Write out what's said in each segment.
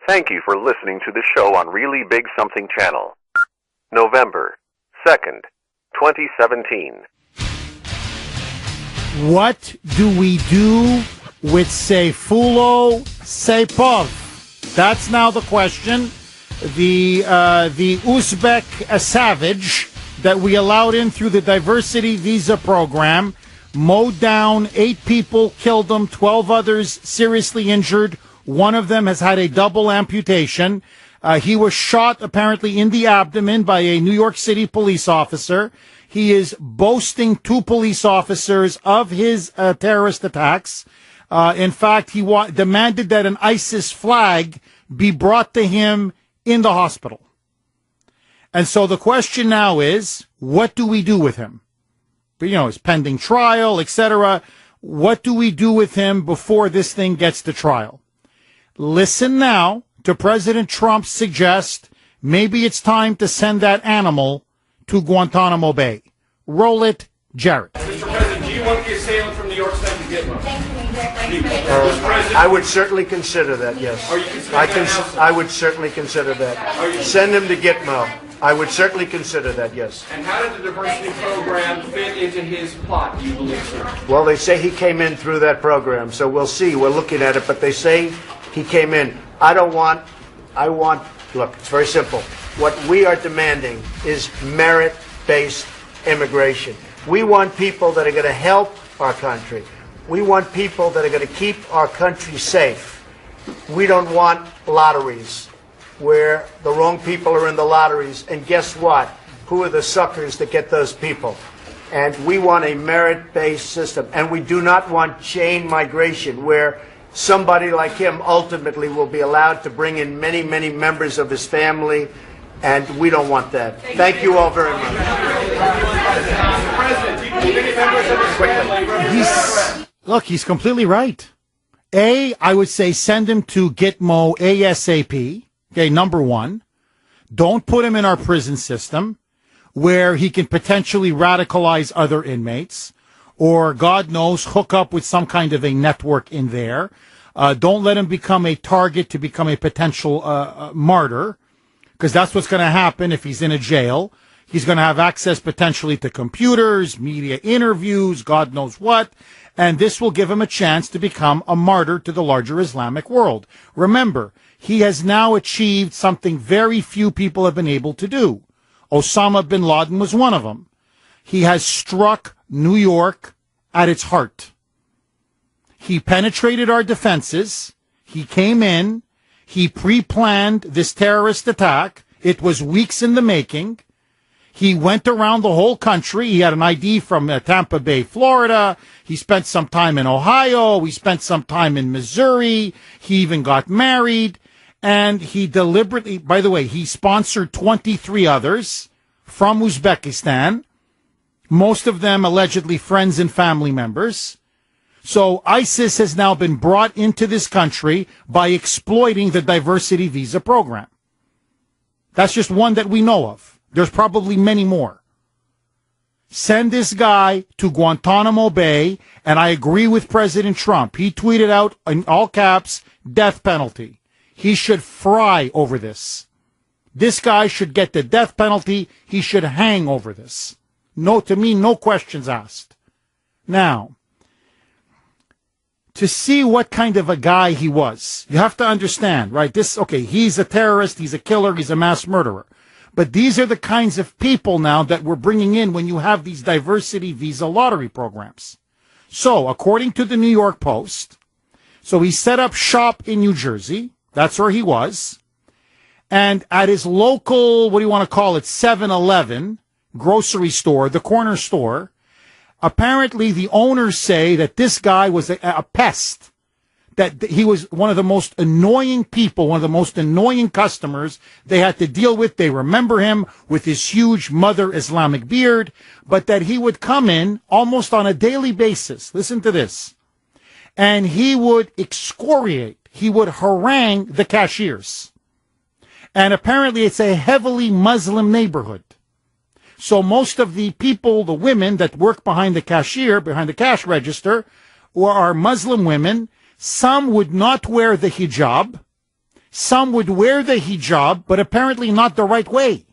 Thank you for listening to the show on Really Big Something Channel. November 2nd, 2017. What do we do with Seyfulo Saipov? That's now the question. The Uzbek savage that we allowed in through the diversity visa program mowed down 8 people, killed them, 12 others seriously injured. One of them has had a double amputation. He was shot apparently in the abdomen by a New York City police officer. He is boasting to police officers of his terrorist attacks. In fact, he demanded that an ISIS flag be brought to him in the hospital. And so the question now is, what do we do with him? You know, his pending trial, etc. What do we do with him before this thing gets to trial? Listen now to President Trump suggest maybe it's time to send that animal to Guantanamo Bay. Roll it, Jared. Mr. President, do you want the assailant from New York State to get one? I would certainly consider that, yes. I would certainly consider that. Send him to Gitmo. I would certainly consider that, yes. And how did the diversity program fit into his plot, do you believe, sir? Well, they say he came in through that program, so we'll see. We're looking at it, but they say he came in. Look, it's very simple. What we are demanding is merit-based immigration. We want people that are going to help our country. We want people that are going to keep our country safe. We don't want lotteries where the wrong people are in the lotteries. And guess what? Who are the suckers that get those people? And we want a merit-based system. And we do not want chain migration where somebody like him ultimately will be allowed to bring in many, many members of his family. And we don't want that. Thank you all very much. He's completely right. I would say send him to Gitmo ASAP. Okay, number one. Don't put him in our prison system where he can potentially radicalize other inmates or, God knows, hook up with some kind of a network in there. Don't let him become a target to become a potential martyr, because that's what's going to happen if he's in a jail. He's going to have access potentially to computers, media interviews, God knows what, and this will give him a chance to become a martyr to the larger Islamic world. Remember, he has now achieved something very few people have been able to do. Osama bin Laden was one of them. He has struck New York at its heart. He penetrated our defenses. He came in. He pre-planned this terrorist attack. It was weeks in the making. He went around the whole country. He had an ID from Tampa Bay, Florida. He spent some time in Ohio. He spent some time in Missouri. He even got married. And he deliberately, by the way, he sponsored 23 others from Uzbekistan, most of them allegedly friends and family members. So ISIS has now been brought into this country by exploiting the diversity visa program. That's just one that we know of. There's probably many more. Send this guy to Guantanamo Bay, and I agree with President Trump. He tweeted out in all caps, death penalty. He should fry over this. This guy should get the death penalty. He should hang over this. No, to me, no questions asked. Now, to see what kind of a guy he was, you have to understand, right? He's a terrorist, he's a killer, he's a mass murderer. But these are the kinds of people now that we're bringing in when you have these diversity visa lottery programs. So, according to the New York Post, so he set up shop in New Jersey. That's where he was. And at his local, what do you want to call it, 7-Eleven grocery store, the corner store, apparently the owners say that this guy was a pest, that he was one of the most annoying people, one of the most annoying customers they had to deal with. They remember him with his huge mother Islamic beard, but that he would come in almost on a daily basis. Listen to this. And he would excoriate. He would harangue the cashiers. And apparently it's a heavily Muslim neighborhood. So most of the people, the women that work behind the cashier, behind the cash register, are Muslim women. Some would not wear the hijab. some would wear the hijab, but apparently not the right way.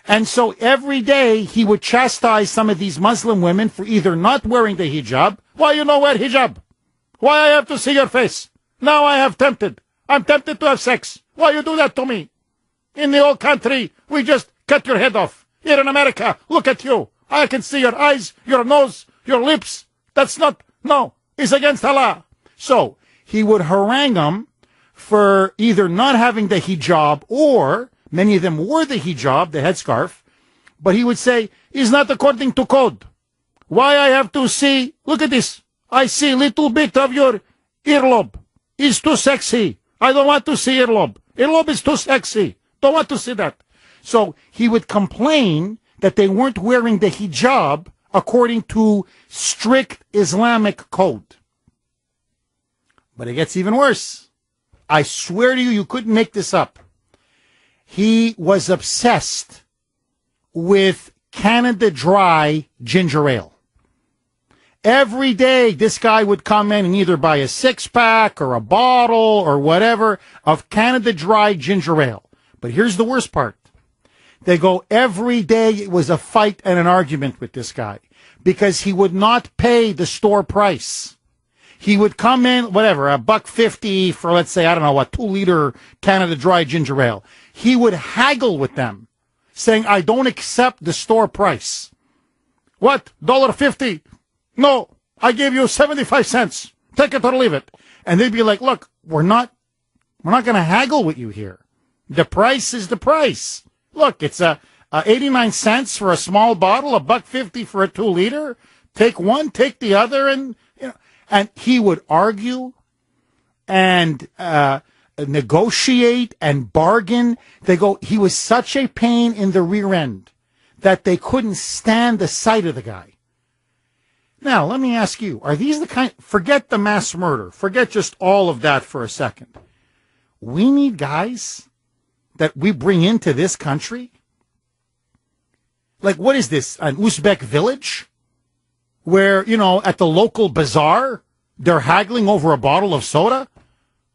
And so every day he would chastise some of these Muslim women for either not wearing the hijab. Why you not wear hijab? Why I have to see your face? Now I have tempted. I'm tempted to have sex. Why you do that to me? In the old country, we just cut your head off. Here in America, look at you. I can see your eyes, your nose, your lips. That's not, no, it's against Allah. So he would harangue them for either not having the hijab, or many of them wore the hijab, the headscarf, but he would say, it's not according to code. Why I have to see, look at this. I see a little bit of your earlobe. It's too sexy. I don't want to see earlobe. Earlobe is too sexy. Don't want to see that. So he would complain that they weren't wearing the hijab according to strict Islamic code. But it gets even worse. I swear to you, you couldn't make this up. He was obsessed with Canada Dry ginger ale. Every day, this guy would come in and either buy a 6-pack or a bottle or whatever of Canada Dry ginger ale. But here's the worst part. They go every day it was a fight and an argument with this guy because he would not pay the store price. He would come in, whatever, $1.50 for, let's say, I don't know what, 2-liter Canada Dry ginger ale. He would haggle with them, saying, I don't accept the store price. What? $1.50? No, I give you 75 cents. Take it or leave it. And they'd be like, look, we're not going to haggle with you here. The price is the price. Look, it's 89 cents for a small bottle, $1.50 for a 2-liter. Take one, take the other, and you know. And he would argue and negotiate and bargain. He was such a pain in the rear end that they couldn't stand the sight of the guy. Now, let me ask you, are these the kind, forget the mass murder, forget just all of that for a second. We need guys that we bring into this country? Like, what is this, an Uzbek village? Where, you know, at the local bazaar, they're haggling over a bottle of soda?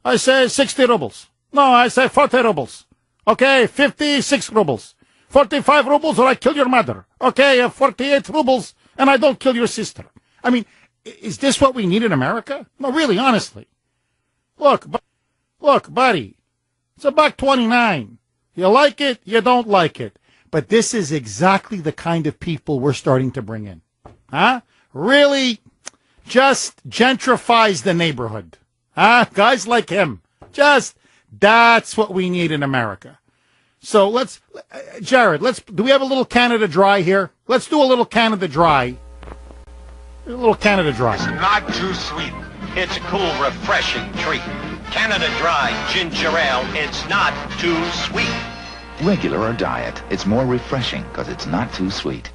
I say 60 rubles. No, I say 40 rubles. Okay, 56 rubles. 45 rubles or I kill your mother. Okay, 48 rubles and I don't kill your sister. I mean, is this what we need in America? No, really, honestly. Look, buddy, it's $1.29. You like it, you don't like it. But this is exactly the kind of people we're starting to bring in. Huh? Really just gentrifies the neighborhood. Huh? Guys like him. That's what we need in America. So Jared, do we have a little Canada Dry here? Let's do a little Canada Dry. A little Canada Dry. It's not too sweet. It's a cool, refreshing treat. Canada Dry ginger ale, it's not too sweet. Regular or diet, it's more refreshing because it's not too sweet.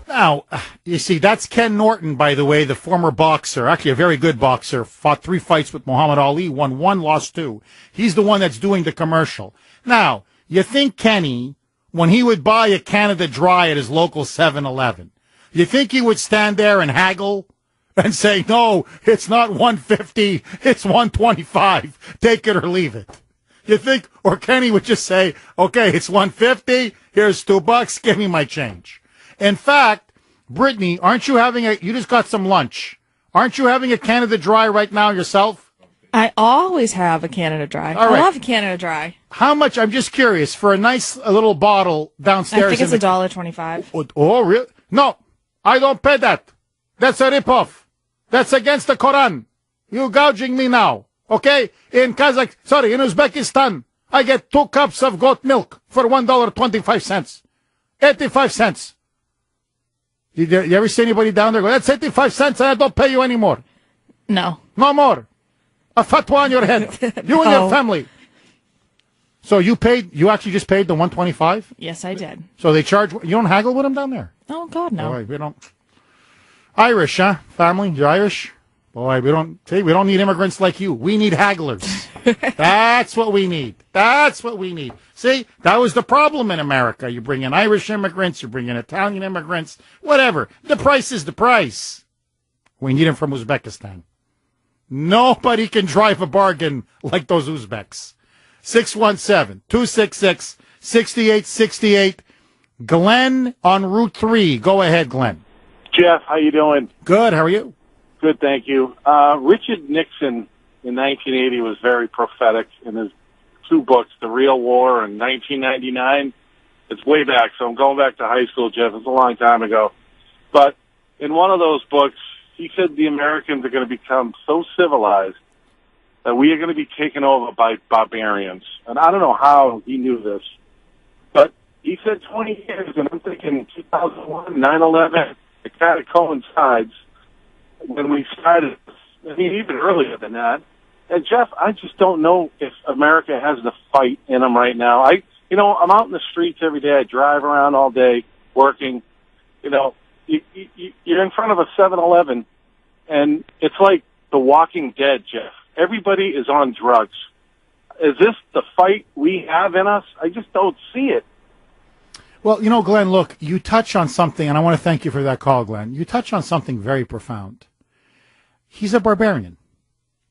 Now, you see, that's Ken Norton, by the way, the former boxer, actually a very good boxer, fought 3 fights with Muhammad Ali, won 1, lost 2. He's the one that's doing the commercial. Now, you think Kenny, when he would buy a Canada Dry at his local 7-Eleven, you think he would stand there and haggle and say, no, it's not $1.50, it's $1.25. Take it or leave it. You think, or Kenny would just say, okay, it's $1.50, here's $2, give me my change. In fact, Brittany, aren't you you just got some lunch. Aren't you having a Canada Dry right now yourself? I always have a Canada Dry. All right. I love Canada Dry. How much, I'm just curious, for a nice little bottle downstairs? I think it's $1.25. Oh, really? No, I don't pay that. That's a ripoff. That's against the Quran. You gouging me now, okay? In Uzbekistan, I get 2 cups of goat milk for $1.25. 85 cents. You ever see anybody down there go, that's 85 cents and I don't pay you anymore? No. No more. A fatwa on your head. You and your family. So you actually just paid the $1.25? Yes, I did. So they charge, you don't haggle with them down there? Oh, God, no. Boy, we don't. Irish, huh? Family, you're Irish? Boy, we don't need immigrants like you. We need hagglers. That's what we need. That's what we need. See, that was the problem in America. You bring in Irish immigrants, you bring in Italian immigrants, whatever. The price is the price. We need them from Uzbekistan. Nobody can drive a bargain like those Uzbeks. 617-266-6868. Glenn on Route 3. Go ahead, Glenn. Jeff, how you doing? Good. How are you? Good, thank you. Richard Nixon in 1980 was very prophetic in his two books, The Real War and 1999. It's way back, so I'm going back to high school, Jeff. It's a long time ago. But in one of those books, he said the Americans are going to become so civilized that we are going to be taken over by barbarians. And I don't know how he knew this, but he said 20 years, and I'm thinking 2001, 9/11, it kind of coincides when we started. I mean, even earlier than that. And Jeff, I just don't know if America has the fight in them right now. I'm out in the streets every day. I drive around all day working. You're in front of a 7-Eleven, and it's like The Walking Dead, Jeff. Everybody is on drugs. Is this the fight we have in us? I just don't see it. Well, Glenn, look, you touch on something, and I want to thank you for that call, Glenn. You touch on something very profound. He's a barbarian.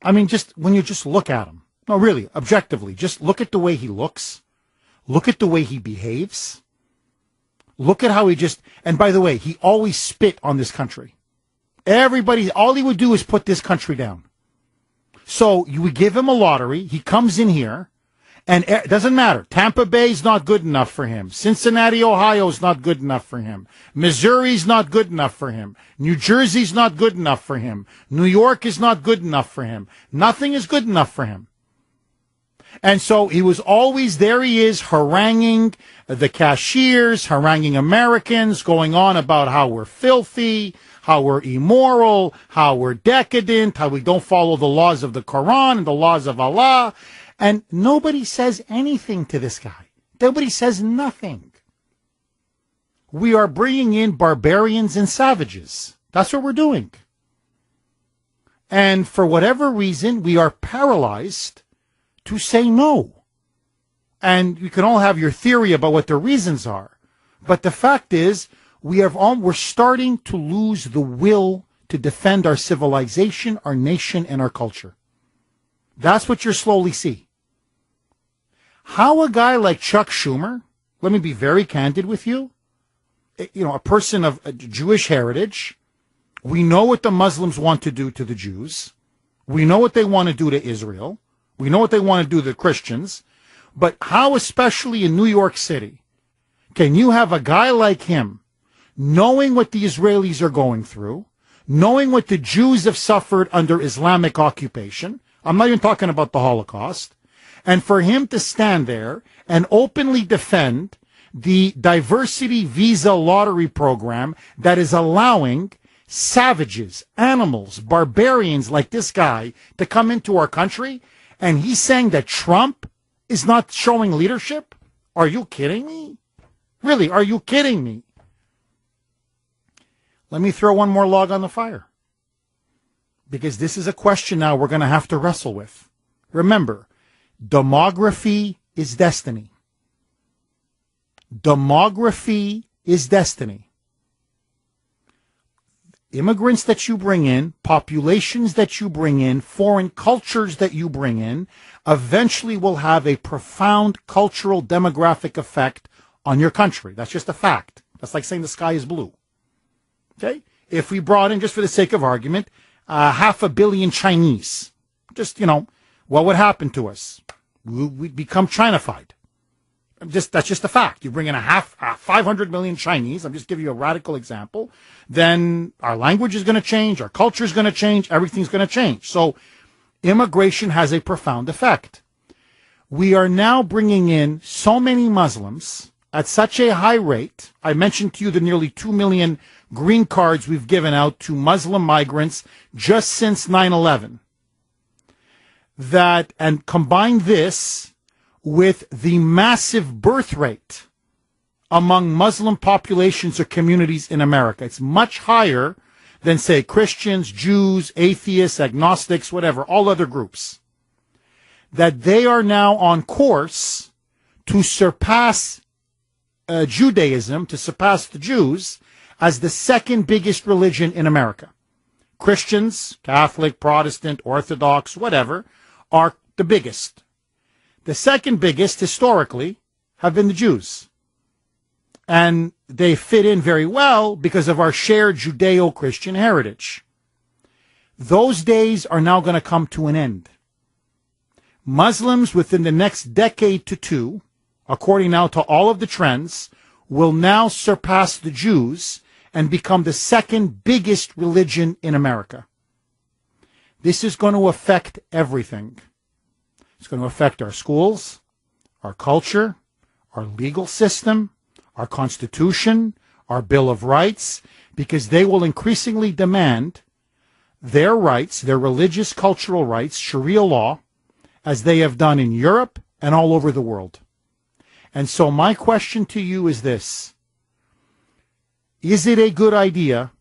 I mean, just when you just look at him. No, really, objectively, just look at the way he looks. Look at the way he behaves. Look at how and by the way, he always spit on this country. All he would do is put this country down. So you would give him a lottery. He comes in here, and it doesn't matter. Tampa Bay's not good enough for him. Cincinnati, Ohio's not good enough for him. Missouri's not good enough for him. New Jersey's not good enough for him. New York is not good enough for him. Nothing is good enough for him. And so he was always, there he is, haranguing the cashiers, haranguing Americans, going on about how we're filthy, how we're immoral, how we're decadent, how we don't follow the laws of the Quran and the laws of Allah. And nobody says anything to this guy. Nobody says nothing. We are bringing in barbarians and savages. That's what we're doing. And for whatever reason, we are paralyzed to say no. And you can all have your theory about what the reasons are. But the fact is, we're starting to lose the will to defend our civilization, our nation, and our culture. That's what you're slowly see. How a guy like Chuck Schumer, let me be very candid with you, a person of Jewish heritage, we know what the Muslims want to do to the Jews. We know what they want to do to Israel. We know what they want to do to the Christians. But how, especially in New York City, can you have a guy like him knowing what the Israelis are going through, knowing what the Jews have suffered under Islamic occupation? I'm not even talking about the Holocaust. And for him to stand there and openly defend the diversity visa lottery program that is allowing savages, animals, barbarians like this guy to come into our country, and he's saying that Trump is not showing leadership? Are you kidding me? Really, are you kidding me? Let me throw one more log on the fire, because this is a question now we're going to have to wrestle with. Remember, demography is destiny. Demography is destiny. Immigrants that you bring in, populations that you bring in, foreign cultures that you bring in, eventually will have a profound cultural demographic effect on your country. That's just a fact. That's like saying the sky is blue. Okay? If we brought in, just for the sake of argument, 500 million Chinese, what would happen to us? We'd become Chinified. That's just a fact. You bring in 500 million Chinese, I'm just giving you a radical example, then our language is going to change, our culture is going to change, everything's going to change. So immigration has a profound effect. We are now bringing in so many Muslims at such a high rate. I mentioned to you the nearly 2 million green cards we've given out to Muslim migrants just since 9/11. And combine this with the massive birth rate among Muslim populations or communities in America. It's much higher than, say, Christians, Jews, atheists, agnostics, whatever, all other groups. That they are now on course to surpass Judaism, to surpass the Jews as the second biggest religion in America. Christians, Catholic, Protestant, Orthodox, whatever, are the biggest. The second biggest, historically, have been the Jews. And they fit in very well because of our shared Judeo-Christian heritage. Those days are now going to come to an end. Muslims within the next decade to two, according now to all of the trends, will now surpass the Jews and become the second biggest religion in America. This is going to affect everything. It's going to affect our schools, our culture, our legal system, our Constitution, our Bill of Rights, because they will increasingly demand their rights, their religious cultural rights, Sharia law, as they have done in Europe and all over the world. And so my question to you is this. Is it a good idea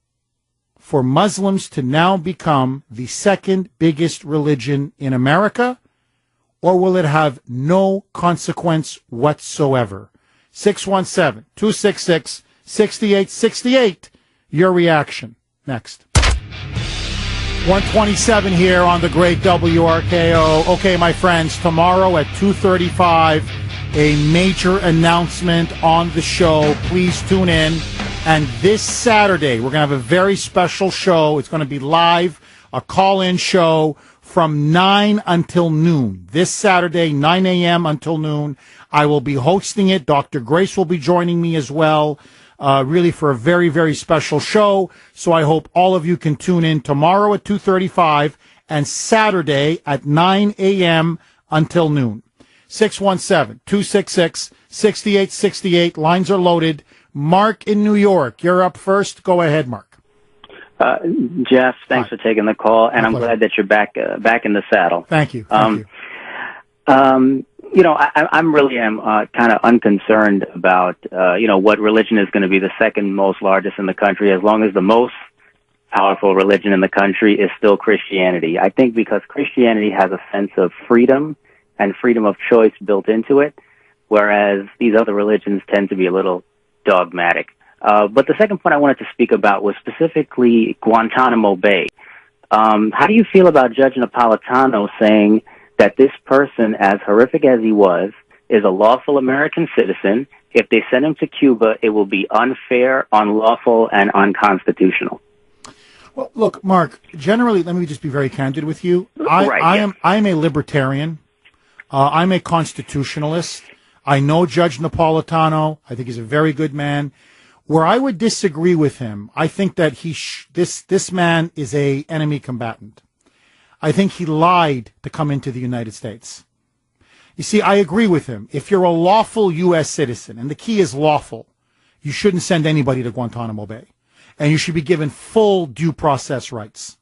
for Muslims to now become the second biggest religion in America, or will it have no consequence whatsoever? 617-266-6868. Your reaction. Next. 127 here on the great WRKO. Okay, my friends, tomorrow at 2:35, a major announcement on the show. Please tune in. And this Saturday, we're going to have a very special show. It's going to be live, a call-in show from 9 until noon. This Saturday, 9 a.m. until noon. I will be hosting it. Dr. Grace will be joining me as well, really for a very, very special show. So I hope all of you can tune in tomorrow at 2:35 and Saturday at 9 a.m. until noon. 617-266-6868. Lines are loaded. Mark in New York, you're up first. Go ahead, Mark. Jeff, thanks for taking the call, and I'm glad that you're back in the saddle. Thank you. I'm really kind of unconcerned about, what religion is going to be the second most largest in the country, as long as the most powerful religion in the country is still Christianity. I think because Christianity has a sense of freedom and freedom of choice built into it, whereas these other religions tend to be a little dogmatic. But the second point I wanted to speak about was specifically Guantanamo Bay. How do you feel about Judge Napolitano saying that this person, as horrific as he was, is a lawful American citizen? If they send him to Cuba, it will be unfair, unlawful, and unconstitutional. Well, look, Mark, generally, let me just be very candid with you. I am a libertarian. I'm a constitutionalist. I know Judge Napolitano. I think he's a very good man. Where I would disagree with him, I think that this man is a enemy combatant. I think he lied to come into the United States. You see, I agree with him. If you're a lawful U.S. citizen, and the key is lawful, you shouldn't send anybody to Guantanamo Bay. And you should be given full due process rights.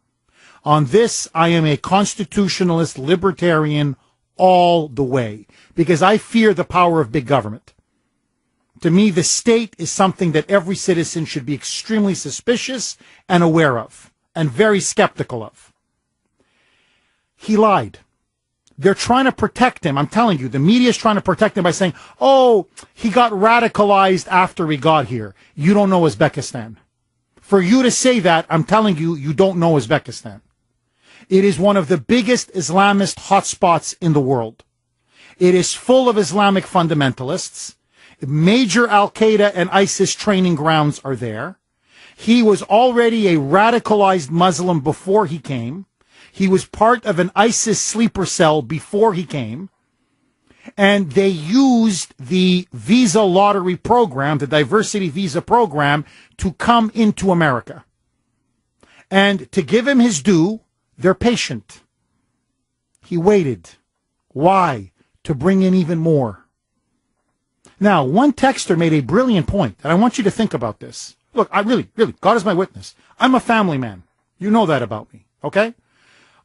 On this, I am a constitutionalist, libertarian, all the way, because I fear the power of big government. To me, the state is something that every citizen should be extremely suspicious and aware of, and very skeptical of. He lied. They're trying to protect him. I'm telling you, the media is trying to protect him by saying, oh, he got radicalized after he got here. You don't know Uzbekistan. For you to say that, I'm telling you, you don't know Uzbekistan. It is one of the biggest Islamist hotspots in the world. It is full of Islamic fundamentalists. Major Al-Qaeda and ISIS training grounds are there. He was already a radicalized Muslim before he came. He was part of an ISIS sleeper cell before he came. And they used the visa lottery program, the diversity visa program, to come into America. And to give him his due, they're patient. He waited. Why? To bring in even more. Now, one texter made a brilliant point, and I want you to think about this. Look, I really, God is my witness. I'm a family man. You know that about me, okay?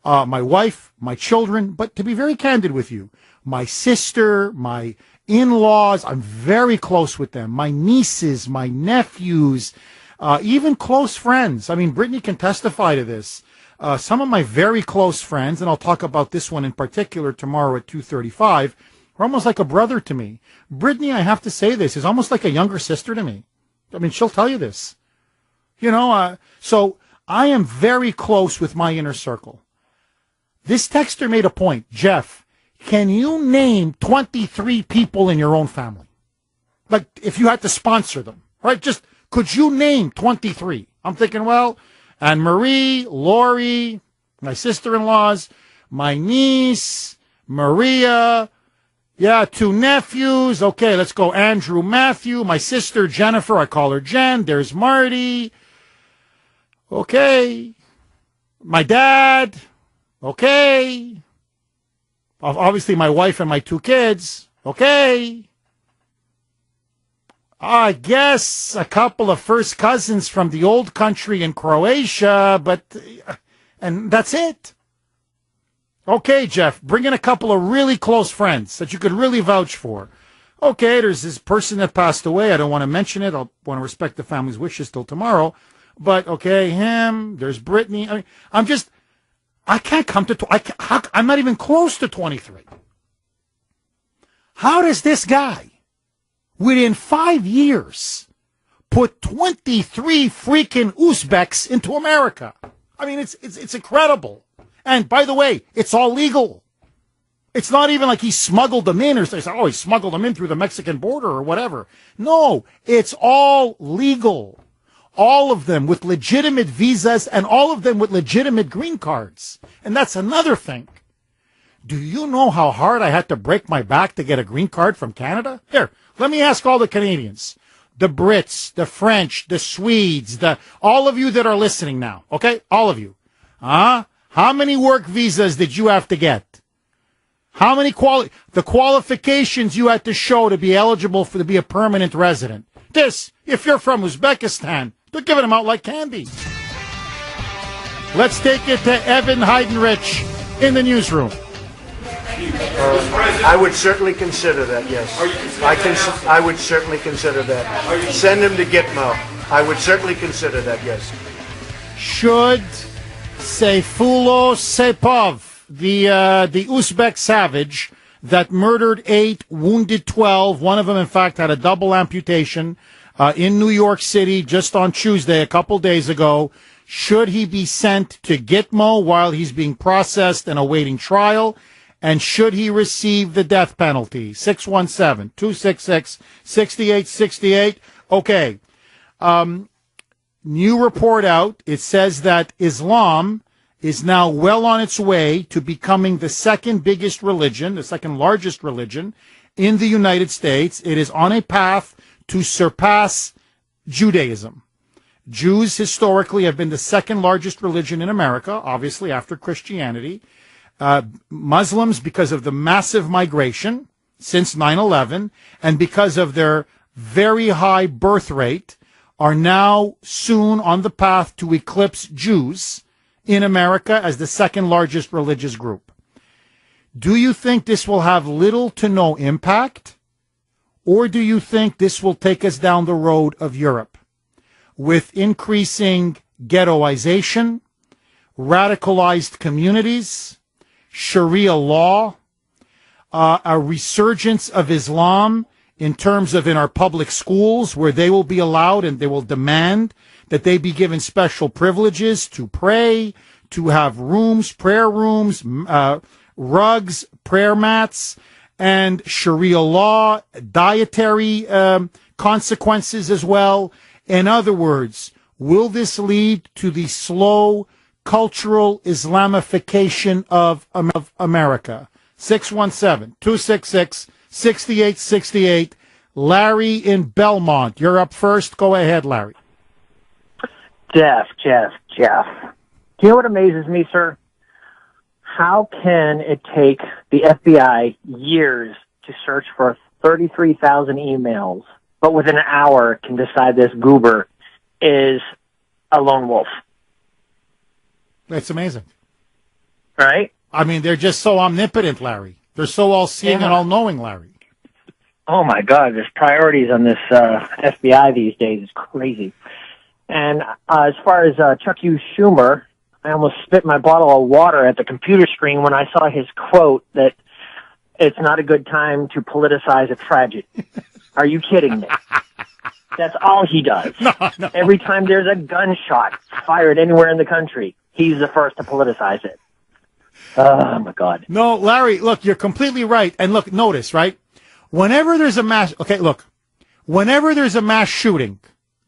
My wife, my children, but to be very candid with you, my sister, my in-laws, I'm very close with them. My nieces, my nephews, even close friends. I mean, Brittany can testify to this. Some of my very close friends, and I'll talk about this one in particular tomorrow at 2:35, are almost like a brother to me. Brittany, I have to say this, is almost like a younger sister to me. I mean, she'll tell you this. So I am very close with my inner circle. This texter made a point. Jeff, can you name 23 people in your own family? Like, if you had to sponsor them, right? Just, could you name 23? I'm thinking, well, Anne Marie, Lori, my sister-in-laws, my niece, Maria, yeah, 2 nephews. Okay, let's go. Andrew, Matthew, my sister, Jennifer. I call her Jen. There's Marty. Okay. My dad. Okay. Obviously, my wife and my 2 kids. Okay. I guess a couple of first cousins from the old country in Croatia, and that's it. Okay, Jeff, bring in a couple of really close friends that you could really vouch for. Okay, there's this person that passed away. I don't want to mention it. I want to respect the family's wishes till tomorrow. But, okay, him, there's Brittany. I mean, I can't come to, I'm not even close to 23. How does this guy, within 5 years, put 23 freaking Uzbeks into America? I mean, it's incredible. And by the way, it's all legal. It's not even like he smuggled them in or say, oh, he smuggled them in through the Mexican border or whatever. No, it's all legal. All of them with legitimate visas and all of them with legitimate green cards. And that's another thing. Do you know how hard I had to break my back to get a green card from Canada? Here, let me ask all the Canadians, the Brits, the French, the Swedes, all of you that are listening now, okay? All of you. How many work visas did you have to get? How many the qualifications you had to show to be eligible to be a permanent resident? If you're from Uzbekistan, they're giving them out like candy. Let's take it to Evan Heidenrich in the newsroom. I would certainly consider that, yes. I would certainly consider that. Send him to Gitmo. I would certainly consider that, yes. Should Seyfulo Sepov, the Uzbek savage that murdered 8, wounded 12, one of them, in fact, had a double amputation in New York City just on Tuesday, a couple days ago, should he be sent to Gitmo while he's being processed and awaiting trial? And should he receive the death penalty? 617-266-6868. Okay. New report out. It says that Islam is now well on its way to becoming the second biggest religion, the second largest religion in the United States. It is on a path to surpass Judaism. Jews historically have been the second largest religion in America, obviously after Christianity. Muslims, because of the massive migration since 9/11 and because of their very high birth rate, are now soon on the path to eclipse Jews in America as the second largest religious group. Do you think this will have little to no impact? Or do you think this will take us down the road of Europe with increasing ghettoization, radicalized communities, Sharia law, a resurgence of Islam in terms of in our public schools where they will be allowed and they will demand that they be given special privileges to pray, to have rooms, prayer rooms, rugs, prayer mats, and Sharia law, dietary consequences as well. In other words, will this lead to the slow cultural Islamification of America? 617-266-6868. Larry in Belmont, you're up first. Go ahead, Larry. Jeff. Do you know what amazes me, sir? How can it take the FBI years to search for 33,000 emails, but within an hour can decide this goober is a lone wolf? That's amazing. Right? I mean, they're just so omnipotent, Larry. They're so all-seeing and all-knowing, Larry. Oh, my God. There's priorities on this FBI these days. It's crazy. And as far as Chuck U. Schumer, I almost spit my bottle of water at the computer screen when I saw his quote that it's not a good time to politicize a tragedy. Are you kidding me? That's all he does. No. Every time there's a gunshot fired anywhere in the country, he's the first to politicize it. Oh, my God. No, Larry, look, you're completely right. And look, notice, right? Whenever there's a mass shooting,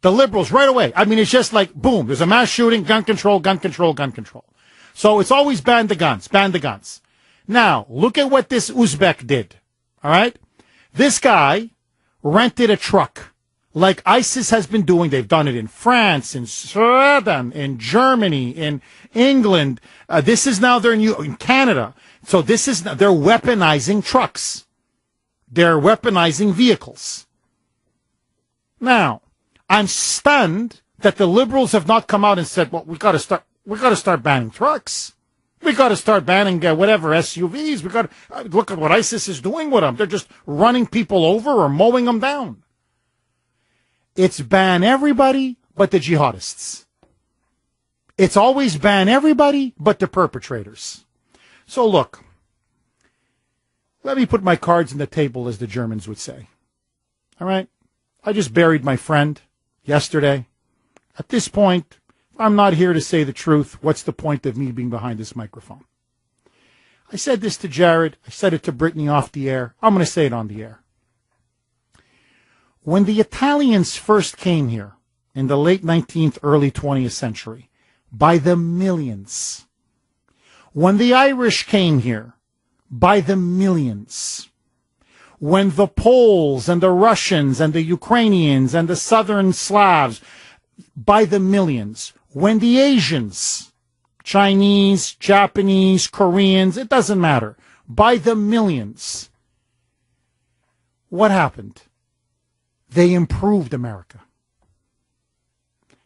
the liberals right away, I mean, it's just like, boom, there's a mass shooting, gun control, gun control, gun control. So it's always ban the guns, ban the guns. Now, look at what this Uzbek did, all right? This guy rented a truck like ISIS has been doing. They've done it in France, in Sweden, in Germany, in England. This is now in Canada. So they're weaponizing trucks. They're weaponizing vehicles. Now, I'm stunned that the liberals have not come out and said, well, we got to start banning trucks. We got to start banning whatever SUVs. We got to look at what ISIS is doing with them. They're just running people over or mowing them down. It's ban everybody but the jihadists. It's always ban everybody but the perpetrators. So look, let me put my cards on the table, as the Germans would say. All right? I just buried my friend yesterday. At this point, I'm not here to say the truth. What's the point of me being behind this microphone? I said this to Jared. I said it to Brittany off the air. I'm going to say it on the air. When the Italians first came here in the late 19th, early 20th century, by the millions. When the Irish came here, by the millions. When the Poles and the Russians and the Ukrainians and the Southern Slavs, by the millions. When the Asians, Chinese, Japanese, Koreans, it doesn't matter, by the millions. What happened? They improved America.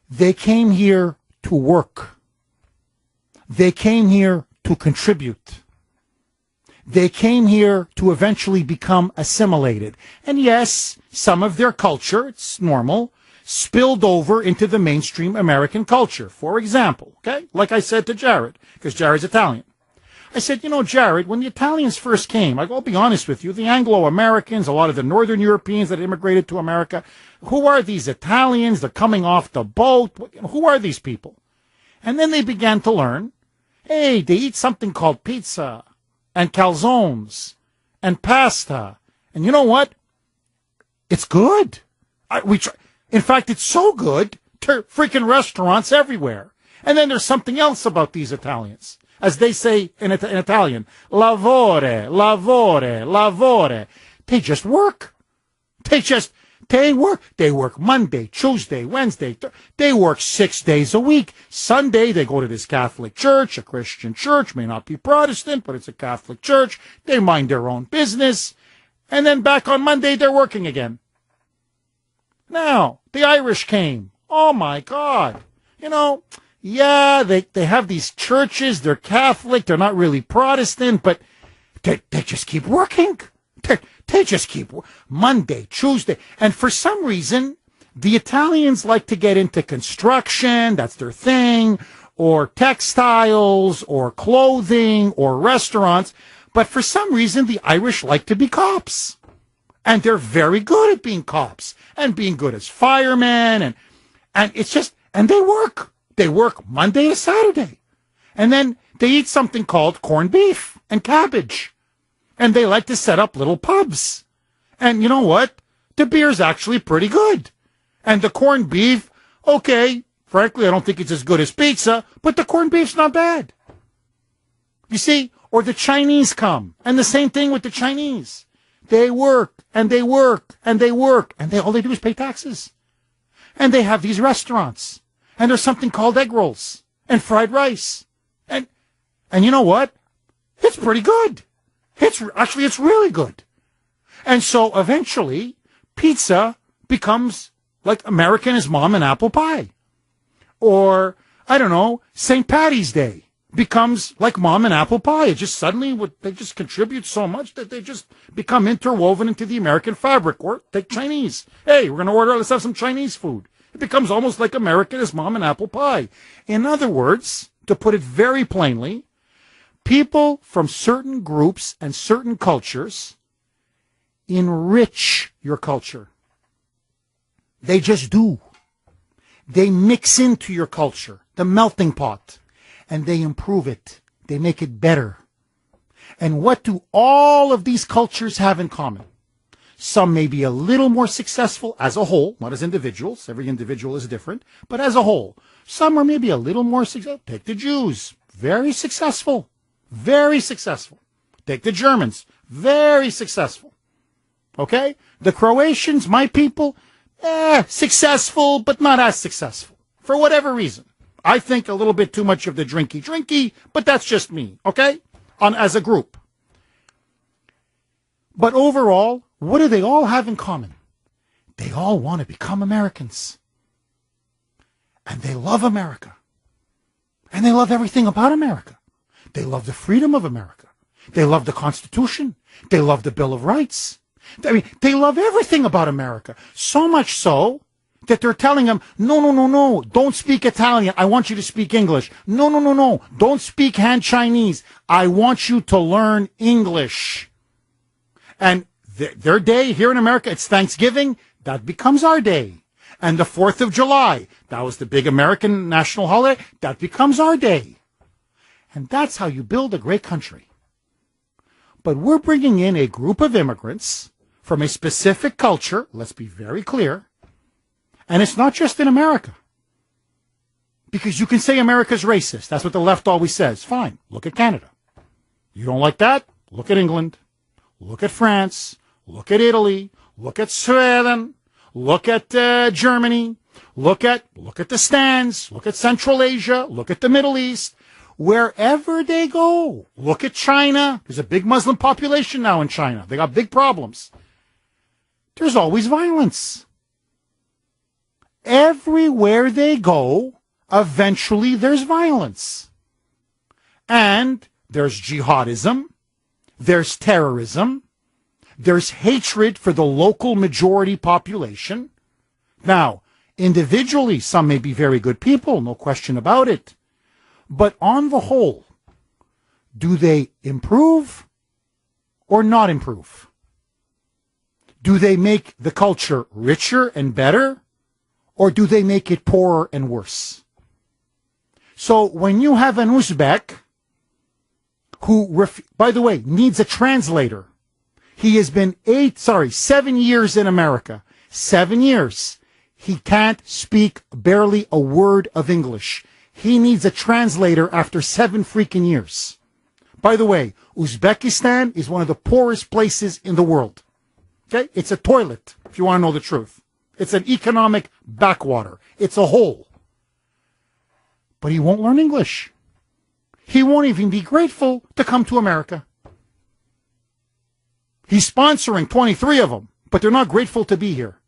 They came here to work. They came here to contribute. They came here to eventually become assimilated. And yes, some of their culture, it's normal, spilled over into the mainstream American culture. For example, okay, like I said to Jared, because Jared's Italian. I said, Jared, when the Italians first came, I'll be honest with you, the Anglo-Americans, a lot of the Northern Europeans that immigrated to America, who are these Italians? They're coming off the boat. Who are these people? And then they began to learn, hey, they eat something called pizza and calzones and pasta. And you know what? It's good. In fact, it's so good, freaking restaurants everywhere. And then there's something else about these Italians. As they say in Italian, lavore, lavore, lavore. They just work. They work. They work Monday, Tuesday, Wednesday. They work 6 days a week. Sunday, they go to this Catholic church, a Christian church, may not be Protestant, but it's a Catholic church. They mind their own business. And then back on Monday, they're working again. Now, the Irish came. Oh, my God. Yeah, they have these churches. They're Catholic. They're not really Protestant, but they just keep working. They just keep Monday, Tuesday. And for some reason, the Italians like to get into construction. That's their thing. Or textiles, or clothing, or restaurants. But for some reason, the Irish like to be cops. And they're very good at being cops. And being good as firemen. And it's just, and they work. They work Monday to Saturday. And then they eat something called corned beef and cabbage. And they like to set up little pubs. And you know what? The beer's actually pretty good. And the corned beef, okay, frankly, I don't think it's as good as pizza, but the corned beef's not bad. You see? Or the Chinese come. And the same thing with the Chinese. They work, and they work, and they work. And all they do is pay taxes. And they have these restaurants. And there's something called egg rolls and fried rice. And you know what? It's pretty good. It's really good. And so eventually pizza becomes like American is mom and apple pie. Or, I don't know, St. Patty's Day becomes like mom and apple pie. It just suddenly, they just contribute so much that they just become interwoven into the American fabric. Or take Chinese. Hey, we're going to let's have some Chinese food. It becomes almost like American is mom and apple pie. In other words, to put it very plainly, people from certain groups and certain cultures enrich your culture. They just do. They mix into your culture, the melting pot, and they improve it. They make it better. And what do all of these cultures have in common? Some may be a little more successful as a whole, not as individuals. Every individual is different, but as a whole. Some are maybe a little more successful. Take the Jews. Very successful. Very successful. Take the Germans. Very successful. Okay? The Croatians, my people, successful, but not as successful. For whatever reason. I think a little bit too much of the drinky, but that's just me. Okay? As a group. But overall, what do they all have in common? They all want to become Americans. And they love America. And they love everything about America. They love the freedom of America. They love the Constitution. They love the Bill of Rights. I mean, they love everything about America. So much so that they're telling them, no, don't speak Italian. I want you to speak English. No, don't speak Han Chinese. I want you to learn English. And their day here in America, it's Thanksgiving. That becomes our day. And the 4th of July, that was the big American national holiday. That becomes our day. And that's how you build a great country. But we're bringing in a group of immigrants from a specific culture. Let's be very clear. And it's not just in America. Because you can say America's racist. That's what the left always says. Fine. Look at Canada. You don't like that? Look at England. Look at France. Look at Italy. Look at Sweden. Look at Germany. Look at the stands. Look at Central Asia. Look at the Middle East. Wherever they go. Look at China. There's a big Muslim population now in China. They got big problems. There's always violence. Everywhere they go, eventually there's violence. And there's jihadism. There's terrorism. There's hatred for the local majority population. Now, individually, some may be very good people, no question about it. But on the whole, do they improve or not improve? Do they make the culture richer and better, or do they make it poorer and worse? So when you have an Uzbek who, by the way, needs a translator, he has been 7 years in America. 7 years. He can't speak barely a word of English. He needs a translator after 7 freaking years. By the way, Uzbekistan is one of the poorest places in the world. Okay? It's a toilet, if you want to know the truth. It's an economic backwater. It's a hole. But he won't learn English. He won't even be grateful to come to America. He's sponsoring 23 of them, but they're not grateful to be here.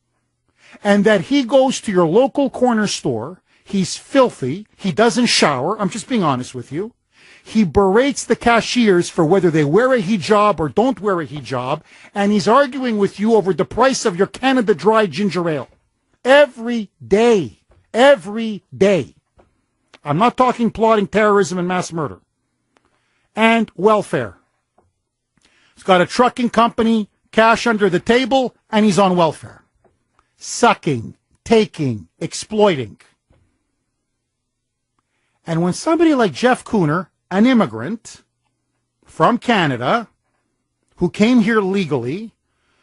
And that he goes to your local corner store, he's filthy, he doesn't shower, I'm just being honest with you. He berates the cashiers for whether they wear a hijab or don't wear a hijab, and he's arguing with you over the price of your Canada Dry ginger ale. Every day. Every day. I'm not talking plotting terrorism and mass murder. And welfare. He's got a trucking company, cash under the table, and he's on welfare. Sucking, taking, exploiting. And when somebody like Jeff Kuhner, an immigrant from Canada, who came here legally,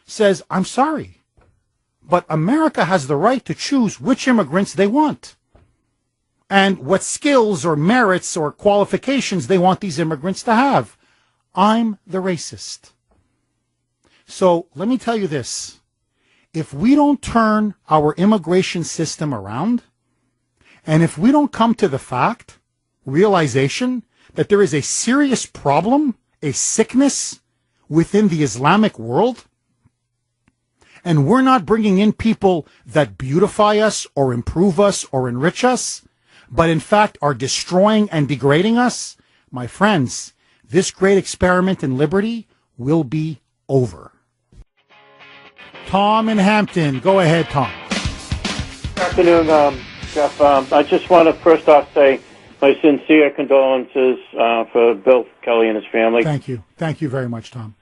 says, I'm sorry, but America has the right to choose which immigrants they want and what skills or merits or qualifications they want these immigrants to have. I'm the racist. So let me tell you this. If we don't turn our immigration system around, and if we don't come to the realization that there is a serious problem, a sickness within the Islamic world, and we're not bringing in people that beautify us or improve us or enrich us, but in fact are destroying and degrading us, my friends, this great experiment in liberty will be over. Tom in Hampton. Go ahead, Tom. Good afternoon, Jeff. I just want to first off say my sincere condolences for Bill Kelly and his family. Thank you. Thank you very much, Tom.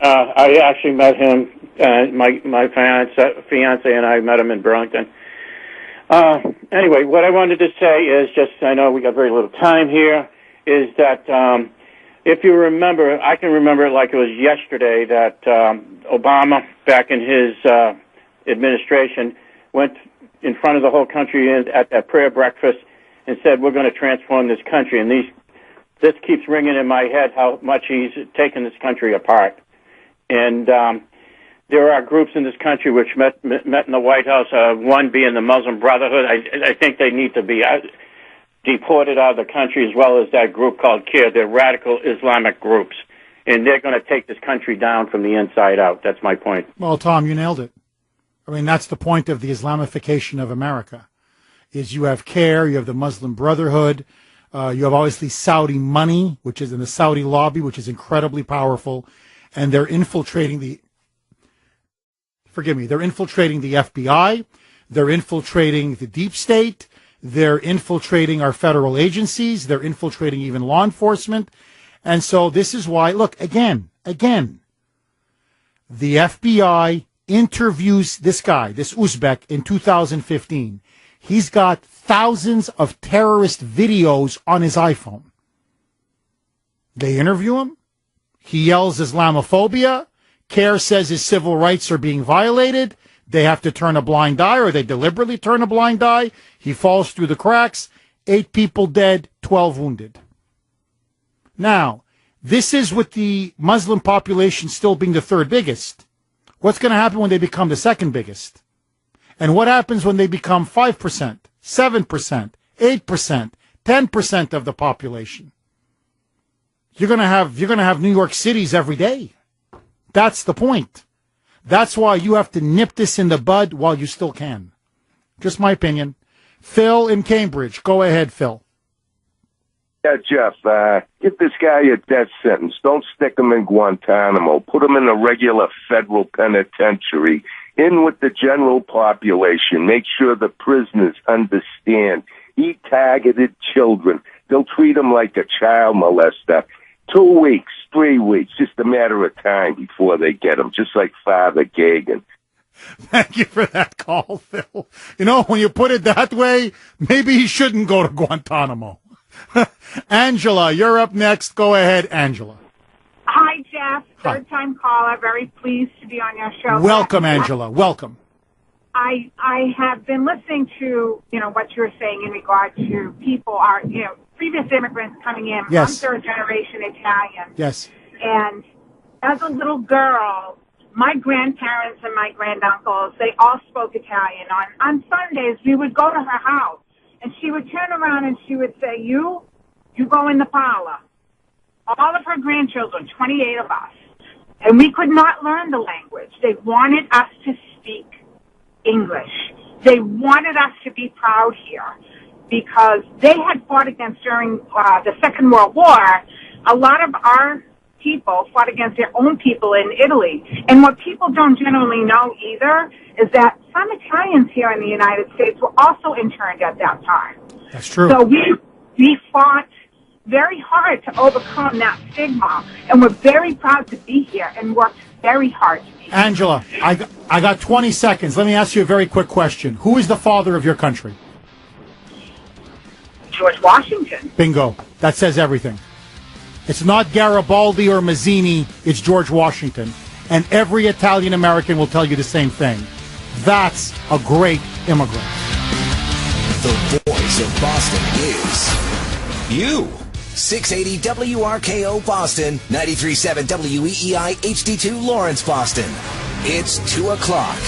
I actually met him. My fiance and I met him in Burlington. Anyway, what I wanted to say is just, I know we got very little time here, is that if you remember, I can remember it like it was yesterday, that Obama, back in his administration, went in front of the whole country at that prayer breakfast and said, we're going to transform this country. And this keeps ringing in my head how much he's taken this country apart. And there are groups in this country which met in the White House, one being the Muslim Brotherhood. I think they need to be deported out of the country, as well as that group called CARE. They're radical Islamic groups, and they're going to take this country down from the inside out. That's my point. Well, Tom, you nailed it. I mean, that's the point of the Islamification of America, is you have CARE, you have the Muslim Brotherhood, you have obviously Saudi money, which is in the Saudi lobby, which is incredibly powerful, and they're infiltrating the FBI, they're infiltrating the deep state, they're infiltrating our federal agencies, they're infiltrating even law enforcement. And so this is why, look, again, the FBI interviews this guy, this Uzbek, in 2015. He's got thousands of terrorist videos on his iPhone. They interview him. He yells Islamophobia. CARE says his civil rights are being violated. They have to turn a blind eye, or they deliberately turn a blind eye. He falls through the cracks. 8 people dead, 12 wounded. Now, this is with the Muslim population still being the third biggest. What's going to happen when they become the second biggest? And what happens when they become 5%, 7%, 8%, 10% of the population? You're going to have New York cities every day. That's the point. That's why you have to nip this in the bud while you still can. Just my opinion. Phil in Cambridge. Go ahead, Phil. Yeah, Jeff, give this guy a death sentence. Don't stick him in Guantanamo. Put him in a regular federal penitentiary. In with the general population. Make sure the prisoners understand. He targeted children. They'll treat him like a child molester. 2 weeks, 3 weeks, just a matter of time before they get him, just like Father Gagan. Thank you for that call, Phil. You know, when you put it that way, maybe he shouldn't go to Guantanamo. Angela, you're up next. Go ahead, Angela. Hi, Jeff. Third-time caller. Very pleased to be on your show. Welcome, Angela. Welcome. I have been listening to, what you're saying in regard to people are, previous immigrants coming in. Yes. I'm third-generation Italian. Yes. And as a little girl, my grandparents and my granduncles, they all spoke Italian. On Sundays, we would go to her house, and she would turn around and she would say, you go in the parlor. All of her grandchildren, 28 of us, and we could not learn the language. They wanted us to speak English. They wanted us to be proud here because they had fought against, during the Second World War, a lot of our people fought against their own people in Italy. And what people don't generally know either is that some Italians here in the United States were also interned at that time. That's true. So we fought very hard to overcome that stigma, and we're very proud to be here and worked very hard to be here. Angela, I got 20 seconds. Let me ask you a very quick question. Who is the father of your country? George Washington. Bingo. That says everything. It's not Garibaldi or Mazzini, it's George Washington. And every Italian American will tell you the same thing. That's a great immigrant. The voice of Boston is you. 680 WRKO Boston, 93.7 WEEI HD2 Lawrence, Boston. It's 2 o'clock.